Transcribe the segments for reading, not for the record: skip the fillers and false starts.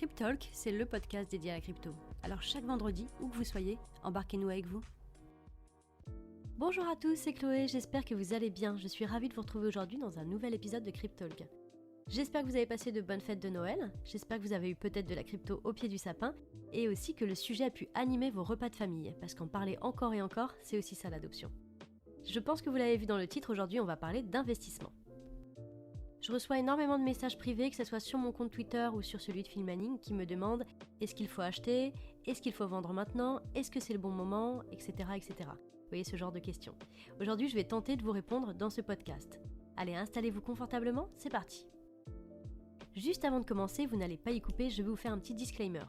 Cryptalk, c'est le podcast dédié à la crypto. Alors chaque vendredi, où que vous soyez, embarquez-nous avec vous. Bonjour à tous, c'est Chloé, j'espère que vous allez bien. Je suis ravie de vous retrouver aujourd'hui dans un nouvel épisode de Cryptalk. J'espère que vous avez passé de bonnes fêtes de Noël, j'espère que vous avez eu peut-être de la crypto au pied du sapin, et aussi que le sujet a pu animer vos repas de famille, parce qu'en parler encore et encore, c'est aussi ça l'adoption. Je pense que vous l'avez vu dans le titre, aujourd'hui on va parler d'investissement. Je reçois énormément de messages privés, que ce soit sur mon compte Twitter ou sur celui de Phil Manning, qui me demandent est-ce qu'il faut acheter, est-ce qu'il faut vendre maintenant, est-ce que c'est le bon moment, etc. etc. Vous voyez ce genre de questions. Aujourd'hui, je vais tenter de vous répondre dans ce podcast. Allez, installez-vous confortablement, c'est parti. Juste avant de commencer, vous n'allez pas y couper, je vais vous faire un petit disclaimer.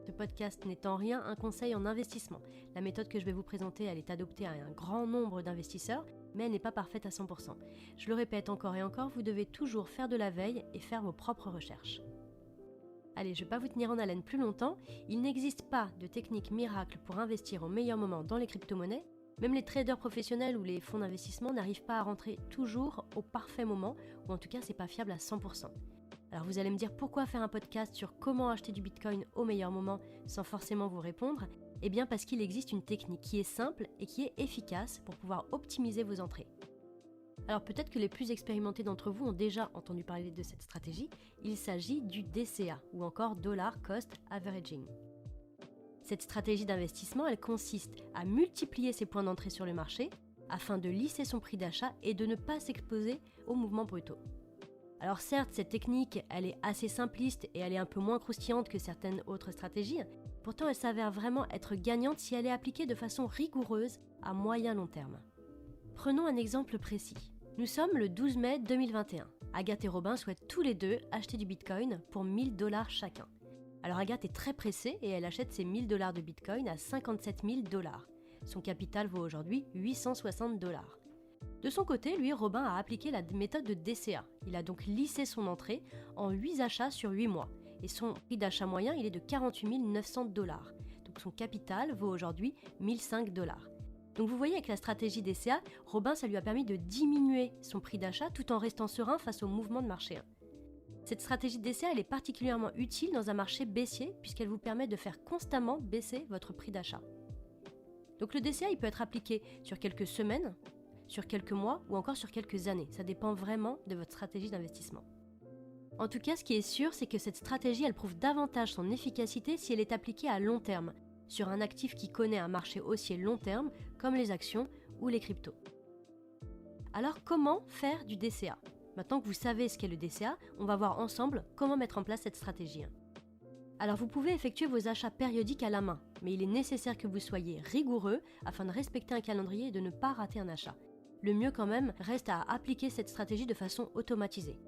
Ce podcast n'est en rien un conseil en investissement. La méthode que je vais vous présenter, elle est adoptée à un grand nombre d'investisseurs, mais elle n'est pas parfaite à 100%. Je le répète encore et encore, vous devez toujours faire de la veille et faire vos propres recherches. Allez, je ne vais pas vous tenir en haleine plus longtemps, il n'existe pas de technique miracle pour investir au meilleur moment dans les crypto-monnaies. Même les traders professionnels ou les fonds d'investissement n'arrivent pas à rentrer toujours au parfait moment, ou en tout cas c'est pas fiable à 100%. Alors vous allez me dire pourquoi faire un podcast sur comment acheter du Bitcoin au meilleur moment sans forcément vous répondre ? Eh bien parce qu'il existe une technique qui est simple et qui est efficace pour pouvoir optimiser vos entrées. Alors peut-être que les plus expérimentés d'entre vous ont déjà entendu parler de cette stratégie, il s'agit du DCA ou encore Dollar Cost Averaging. Cette stratégie d'investissement, elle consiste à multiplier ses points d'entrée sur le marché afin de lisser son prix d'achat et de ne pas s'exposer aux mouvements brutaux. Alors certes, cette technique, elle est assez simpliste et elle est un peu moins croustillante que certaines autres stratégies, pourtant elle s'avère vraiment être gagnante si elle est appliquée de façon rigoureuse à moyen-long terme. Prenons un exemple précis. Nous sommes le 12 mai 2021. Agathe et Robin souhaitent tous les deux acheter du Bitcoin pour 1000 $ chacun. Alors Agathe est très pressée et elle achète ses 1000 $ de Bitcoin à 57 000 $. Son capital vaut aujourd'hui 860 $. De son côté, lui, Robin a appliqué la méthode de DCA. Il a donc lissé son entrée en 8 achats sur 8 mois. Et son prix d'achat moyen, il est de 48 900 $. Donc son capital vaut aujourd'hui 1005 $. Donc vous voyez, avec la stratégie DCA, Robin, ça lui a permis de diminuer son prix d'achat tout en restant serein face au mouvement de marché. Cette stratégie DCA, elle est particulièrement utile dans un marché baissier puisqu'elle vous permet de faire constamment baisser votre prix d'achat. Donc le DCA, il peut être appliqué sur quelques semaines, sur quelques mois ou encore sur quelques années. Ça dépend vraiment de votre stratégie d'investissement. En tout cas, ce qui est sûr, c'est que cette stratégie, elle prouve davantage son efficacité si elle est appliquée à long terme, sur un actif qui connaît un marché haussier long terme, comme les actions ou les cryptos. Alors, comment faire du DCA ? Maintenant que vous savez ce qu'est le DCA, on va voir ensemble comment mettre en place cette stratégie. Alors vous pouvez effectuer vos achats périodiques à la main, mais il est nécessaire que vous soyez rigoureux afin de respecter un calendrier et de ne pas rater un achat. Le mieux quand même reste à appliquer cette stratégie de façon automatisée.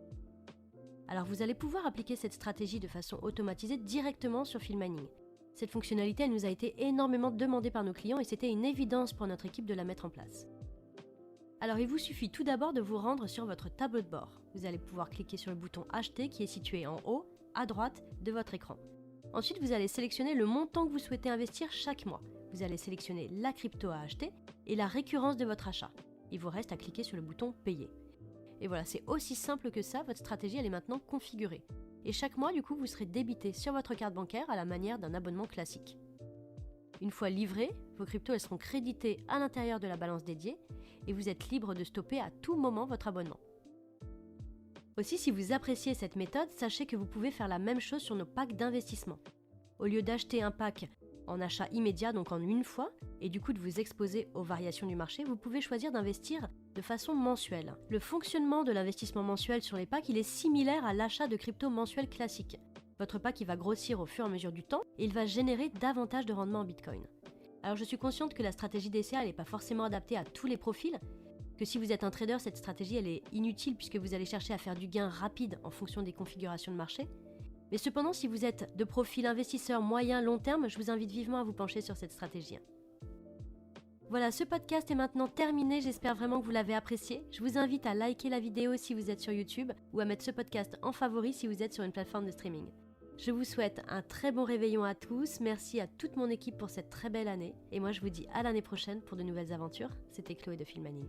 Alors vous allez pouvoir appliquer cette stratégie de façon automatisée directement sur Phil Manning. Cette fonctionnalité, elle nous a été énormément demandée par nos clients et c'était une évidence pour notre équipe de la mettre en place. Alors il vous suffit tout d'abord de vous rendre sur votre tableau de bord. Vous allez pouvoir cliquer sur le bouton Acheter qui est situé en haut, à droite de votre écran. Ensuite, vous allez sélectionner le montant que vous souhaitez investir chaque mois. Vous allez sélectionner la crypto à acheter et la récurrence de votre achat. Il vous reste à cliquer sur le bouton Payer. Et voilà, c'est aussi simple que ça, votre stratégie elle est maintenant configurée. Et chaque mois, du coup, vous serez débité sur votre carte bancaire à la manière d'un abonnement classique. Une fois livrées, vos cryptos elles seront créditées à l'intérieur de la balance dédiée et vous êtes libre de stopper à tout moment votre abonnement. Aussi, si vous appréciez cette méthode, sachez que vous pouvez faire la même chose sur nos packs d'investissement. Au lieu d'acheter un pack en achat immédiat, donc en une fois, et du coup de vous exposer aux variations du marché, vous pouvez choisir d'investir de façon mensuelle. Le fonctionnement de l'investissement mensuel sur les packs, il est similaire à l'achat de crypto mensuel classique. Votre pack il va grossir au fur et à mesure du temps et il va générer davantage de rendement en Bitcoin. Alors je suis consciente que la stratégie DCA n'est pas forcément adaptée à tous les profils, que si vous êtes un trader, cette stratégie elle est inutile puisque vous allez chercher à faire du gain rapide en fonction des configurations de marché. Mais cependant, si vous êtes de profil investisseur moyen long terme, je vous invite vivement à vous pencher sur cette stratégie. Voilà, ce podcast est maintenant terminé, j'espère vraiment que vous l'avez apprécié. Je vous invite à liker la vidéo si vous êtes sur YouTube ou à mettre ce podcast en favori si vous êtes sur une plateforme de streaming. Je vous souhaite un très bon réveillon à tous, merci à toute mon équipe pour cette très belle année et moi je vous dis à l'année prochaine pour de nouvelles aventures. C'était Chloé de Phil Manning.